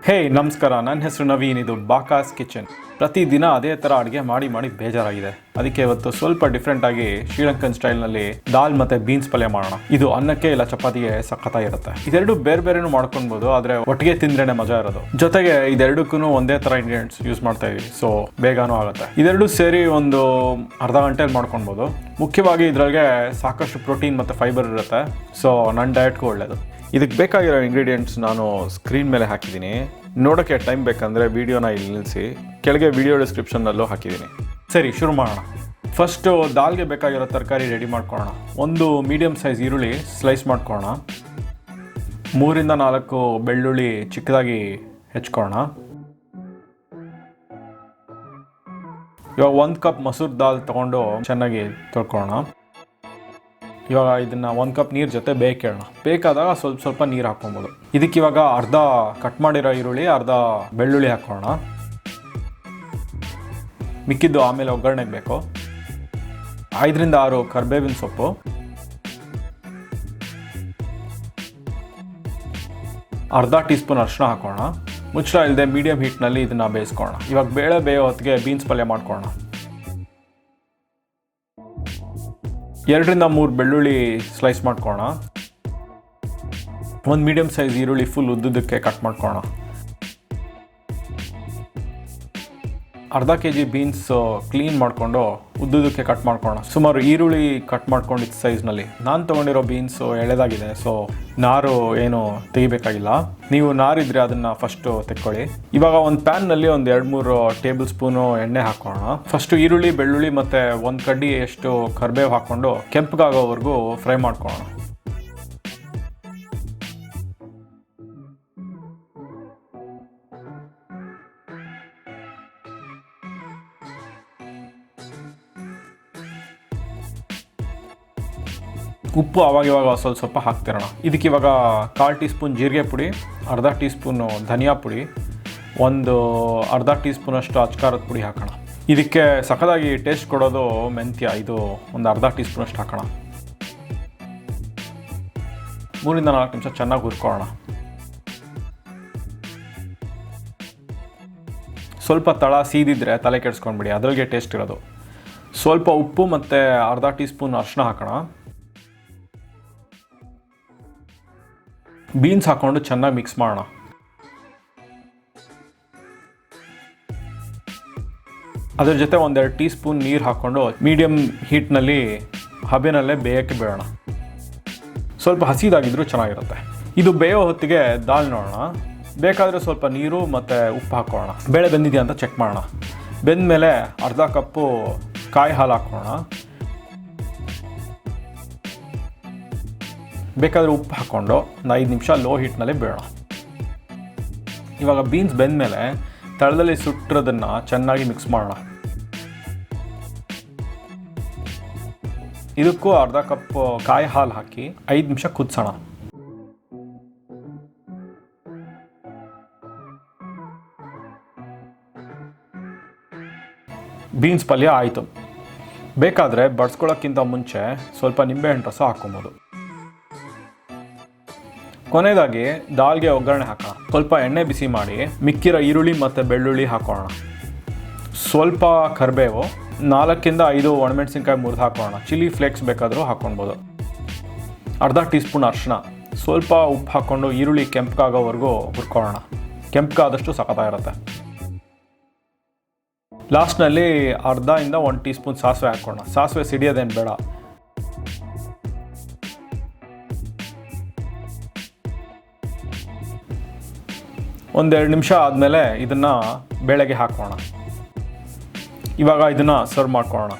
ಹೇ ನಮಸ್ಕಾರ, ನನ್ನ ಹೆಸರು ನವೀನ್. ಇದು ಬಾಕಾಸ್ ಕಿಚನ್. ಪ್ರತಿದಿನ ಅದೇ ಥರ ಅಡುಗೆ ಮಾಡಿ ಬೇಜಾರಾಗಿದೆ. ಅದಕ್ಕೆ ಇವತ್ತು ಸ್ವಲ್ಪ ಡಿಫ್ರೆಂಟ್ ಆಗಿ ಶ್ರೀಲಂಕನ್ ಸ್ಟೈಲ್ನಲ್ಲಿ ದಾಲ್ ಮತ್ತು ಬೀನ್ಸ್ ಪಲ್ಯ ಮಾಡೋಣ. ಇದು ಅನ್ನಕ್ಕೆ ಇಲ್ಲ ಚಪಾತಿಗೆ ಸಖತ್ತಾಗಿರುತ್ತೆ. ಇದೆರಡು ಬೇರೆ ಮಾಡ್ಕೊಳ್ಬೋದು, ಆದರೆ ಒಟ್ಟಿಗೆ ತಿಂದ್ರೇನೆ ಮಜಾ ಇರೋದು. ಜೊತೆಗೆ ಇದೆರಡಕ್ಕೂ ಒಂದೇ ಥರ ಇಂಗ್ರೀಡಿಯೆಂಟ್ಸ್ ಯೂಸ್ ಮಾಡ್ತಾ ಇದೀವಿ, ಸೊ ಬೇಗನೂ ಆಗುತ್ತೆ. ಇದೆರಡು ಸೇರಿ ಒಂದು ಅರ್ಧ ಗಂಟೆಯಲ್ಲಿ ಮಾಡ್ಕೊಳ್ಬೋದು. ಮುಖ್ಯವಾಗಿ ಇದರೊಳಗೆ ಸಾಕಷ್ಟು ಪ್ರೋಟೀನ್ ಮತ್ತು ಫೈಬರ್ ಇರುತ್ತೆ, ಸೊ ನನ್ನ ಡಯಟ್ಗೂ ಒಳ್ಳೆಯದು. ಇದಕ್ಕೆ ಬೇಕಾಗಿರೋ ಇಂಗ್ರೀಡಿಯೆಂಟ್ಸ್ ನಾನು ಸ್ಕ್ರೀನ್ ಮೇಲೆ ಹಾಕಿದ್ದೀನಿ. ನೋಡೋಕ್ಕೆ ಟೈಮ್ ಬೇಕಂದರೆ ವೀಡಿಯೋನ ಇಲ್ಲಿ ನಿಲ್ಲಿಸಿ, ಕೆಳಗೆ ವಿಡಿಯೋ ಡಿಸ್ಕ್ರಿಪ್ಷನ್ನಲ್ಲೂ ಹಾಕಿದ್ದೀನಿ. ಸರಿ, ಶುರು ಮಾಡೋಣ. ಫಸ್ಟು ದಾಲ್ಗೆ ಬೇಕಾಗಿರೋ ತರಕಾರಿ ರೆಡಿ ಮಾಡ್ಕೊಳ್ಳೋಣ. ಒಂದು ಮೀಡಿಯಮ್ ಸೈಜ್ ಈರುಳ್ಳಿ ಸ್ಲೈಸ್ ಮಾಡ್ಕೊಳ್ಳೋಣ. 3 ರಿಂದ 4 ಬೆಳ್ಳುಳ್ಳಿ ಚಿಕ್ಕದಾಗಿ ಹೆಚ್ಕೊಳ್ಳೋಣ. ಇವಾಗ 1 ಕಪ್ ಮಸೂರ್ ದಾಲ್ ತೊಗೊಂಡು ಚೆನ್ನಾಗಿ ತೊಳ್ಕೊಳ್ಳೋಣ. ಇವಾಗ ಇದನ್ನು 1 ಕಪ್ ನೀರು ಜೊತೆ ಬೇಯಿಡೋಣ. ಬೇಕಾದಾಗ ಸ್ವಲ್ಪ ನೀರು ಹಾಕ್ಕೊಬೋದು. ಇದಕ್ಕೆ ಇವಾಗ ಅರ್ಧ ಕಟ್ ಮಾಡಿರೋ ಈರುಳ್ಳಿ, ಅರ್ಧ ಬೆಳ್ಳುಳ್ಳಿ ಹಾಕ್ಕೊಳ್ಳೋಣ. ಮಿಕ್ಕಿದ್ದು ಆಮೇಲೆ ಒಗ್ಗರಣೆಗೆ ಬೇಕು. 5 ರಿಂದ 6 ಕರಿಬೇವಿನ ಸೊಪ್ಪು, ಅರ್ಧ ಟೀ ಸ್ಪೂನ್ ಅರಿಶಿನ ಹಾಕೋಣ. ಮುಚ್ಚಳ ಇಲ್ಲದೆ ಮೀಡಿಯಂ ಹೀಟ್ನಲ್ಲಿ ಇದನ್ನು ಬೇಯಿಸ್ಕೊಳ್ಳೋಣ. ಇವಾಗ ಬೇಳೆ ಬೇಯೋ ಹೊತ್ತಿಗೆ ಬೀನ್ಸ್ ಪಲ್ಯ ಮಾಡ್ಕೊಳ್ಳೋಣ. 2 ರಿಂದ 3 ಬೆಳ್ಳುಳ್ಳಿ ಸ್ಲೈಸ್ ಮಾಡ್ಕೊಳ್ಳೋಣ. 1 ಮೀಡಿಯಮ್ ಸೈಜ್ ಈರುಳ್ಳಿ ಫುಲ್ ಉದ್ದುದಕ್ಕೆ ಕಟ್ ಮಾಡ್ಕೊಳ್ಳೋಣ. ಅರ್ಧ kg ಬೀನ್ಸ್ ಕ್ಲೀನ್ ಮಾಡಿಕೊಂಡು ಉದ್ದುದಕ್ಕೆ ಕಟ್ ಮಾಡ್ಕೊಳ್ಳೋಣ. ಸುಮಾರು ಈರುಳ್ಳಿ ಕಟ್ ಮಾಡ್ಕೊಂಡಿದ್ದ ಸೈಜ್ನಲ್ಲಿ. ನಾನು ತೊಗೊಂಡಿರೋ ಬೀನ್ಸು ಎಳೆದಾಗಿದೆ, ಸೊ ನಾರು ಏನು ತೆಗಿಬೇಕಾಗಿಲ್ಲ. ನೀವು ನಾರಿದ್ರೆ ಅದನ್ನು ಫಸ್ಟು ತೆಕ್ಕೊಳ್ಳಿ. ಇವಾಗ ಒಂದು ಪ್ಯಾನ್ನಲ್ಲಿ ಒಂದು 2-3 ಟೇಬಲ್ ಸ್ಪೂನು ಎಣ್ಣೆ ಹಾಕೋಣ. ಫಸ್ಟು ಈರುಳ್ಳಿ, ಬೆಳ್ಳುಳ್ಳಿ ಮತ್ತು 1 ಕಡ್ಡಿ ಎಷ್ಟು ಕರಿಬೇವು ಹಾಕ್ಕೊಂಡು ಕೆಂಪಗಾಗೋವರೆಗೂ ಫ್ರೈ ಮಾಡ್ಕೊಳ್ಳೋಣ. ಉಪ್ಪು ಅವಾಗ ಸ್ವಲ್ಪ ಹಾಕ್ತಿರೋಣ. ಇದಕ್ಕೆ ಇವಾಗ 1/4 ಟೀ ಸ್ಪೂನ್ ಜೀರಿಗೆ ಪುಡಿ, ಅರ್ಧ ಟೀ ಸ್ಪೂನು ಧನಿಯಾ ಪುಡಿ, ಅರ್ಧ ಟೀ ಸ್ಪೂನಷ್ಟು ಅಚ್ಕಾರದ ಪುಡಿ ಹಾಕೋಣ. ಇದಕ್ಕೆ ಸಖತ್ತಾಗಿ ಟೇಸ್ಟ್ ಕೊಡೋದು ಮೆಂತ್ಯ. ಇದು ಒಂದು ಅರ್ಧ ಟೀ ಸ್ಪೂನಷ್ಟು ಹಾಕೋಣ. 3 ರಿಂದ 4 ನಿಮಿಷ ಚೆನ್ನಾಗಿ ಹುರ್ಕೊಳ್ಳೋಣ. ಸ್ವಲ್ಪ ತಳ ಸೀದಿದ್ರೆ ತಲೆ ಕೆಡಿಸ್ಕೊಂಡ್ಬಿಡಿ, ಅದ್ರಿಗೆ ಟೇಸ್ಟ್ ಇರೋದು. ಸ್ವಲ್ಪ ಉಪ್ಪು ಮತ್ತು ಅರ್ಧ ಟೀ ಸ್ಪೂನ್ ಅರಿಶಿನ ಹಾಕೋಣ. ಬೀನ್ಸ್ ಹಾಕ್ಕೊಂಡು ಚೆನ್ನಾಗಿ ಮಿಕ್ಸ್ ಮಾಡೋಣ. ಅದ್ರ ಜೊತೆ 1-2 ಟೀ ಸ್ಪೂನ್ ನೀರು ಹಾಕ್ಕೊಂಡು ಮೀಡಿಯಮ್ ಹೀಟ್ನಲ್ಲಿ ಹಬೆನಲ್ಲೇ ಬೇಯೋಕ್ಕೆ ಬಿಡೋಣ. ಸ್ವಲ್ಪ ಹಸಿದಾಗಿದ್ರೂ ಚೆನ್ನಾಗಿರುತ್ತೆ. ಇದು ಬೇಯೋ ಹೊತ್ತಿಗೆ ದಾಲ್ ನೋಡೋಣ. ಬೇಕಾದರೆ ಸ್ವಲ್ಪ ನೀರು ಮತ್ತು ಉಪ್ಪು ಹಾಕೋಣ. ಬೇಳೆ ಬೆಂದಿದೆಯಾ ಅಂತ ಚೆಕ್ ಮಾಡೋಣ. ಬೆಂದ ಮೇಲೆ ಅರ್ಧ ಕಪ್ಪು ಕಾಯಿ ಹಾಲು ಹಾಕೋಣ. ಬೇಕಾದರೆ ಉಪ್ಪು ಹಾಕ್ಕೊಂಡು 5 ನಿಮಿಷ ಲೋ ಹೀಟ್ನಲ್ಲಿ ಬೇಡ. ಇವಾಗ ಬೀನ್ಸ್ ಬೆಂದ ಮೇಲೆ ತಳದಲ್ಲಿ ಸುಟ್ಟಿರೋದನ್ನು ಚೆನ್ನಾಗಿ ಮಿಕ್ಸ್ ಮಾಡೋಣ. ಇದಕ್ಕೂ ಅರ್ಧ ಕಪ್ ಕಾಯಿ ಹಾಲು ಹಾಕಿ 5 ನಿಮಿಷ ಕುದಿಸೋಣ. ಬೀನ್ಸ್ ಪಲ್ಯ ಆಯಿತು. ಬೇಕಾದರೆ ಬಡ್ಸ್ಕೊಳ್ಳೋಕ್ಕಿಂತ ಮುಂಚೆ ಸ್ವಲ್ಪ ನಿಂಬೆಹಣ್ಣು ರಸ ಹಾಕ್ಕೊಬೋದು. ಕೊನೆಯದಾಗಿ ದಾಲ್ಗೆ ಒಗ್ಗರಣೆ ಹಾಕೋಣ. ಸ್ವಲ್ಪ ಎಣ್ಣೆ ಬಿಸಿ ಮಾಡಿ ಮಿಕ್ಕಿರೋ ಈರುಳ್ಳಿ ಮತ್ತು ಬೆಳ್ಳುಳ್ಳಿ ಹಾಕೋಣ. ಸ್ವಲ್ಪ ಕರಿಬೇವು, 4 ರಿಂದ 5 ಒಣಮೆಣಸಿನ್ಕಾಯಿ ಮುರಿದು ಹಾಕೋಣ. ಚಿಲ್ಲಿ ಫ್ಲೇಕ್ಸ್ ಬೇಕಾದರೂ ಹಾಕ್ಕೊಳ್ಬೋದು. ಅರ್ಧ ಟೀ ಸ್ಪೂನ್ ಅರಿಶಿನ, ಸ್ವಲ್ಪ ಉಪ್ಪು ಹಾಕ್ಕೊಂಡು ಈರುಳ್ಳಿ ಕೆಂಪಗಾಗೋವರೆಗೂ ಹುರ್ಕೊಳ್ಳೋಣ. ಕೆಂಪಗಾದಷ್ಟು ಸಖತ್ತಾಗಿರುತ್ತೆ. ಲಾಸ್ಟ್ನಲ್ಲಿ ಅರ್ಧ ಇಂದ 1 ಟೀ ಸ್ಪೂನ್ ಸಾಸಿವೆ ಹಾಕೋಣ. ಸಾಸಿವೆ ಸಿಡಿಯೋದೇನು ಬೇಡ. ಒಂದೆರಡು ನಿಮಿಷ ಆದಮೇಲೆ ಇದನ್ನು ಬೇಳೆಗೆ ಹಾಕೋಣ. ಇವಾಗ ಇದನ್ನು ಸರ್ವ್ ಮಾಡ್ಕೊಳ್ಳೋಣ.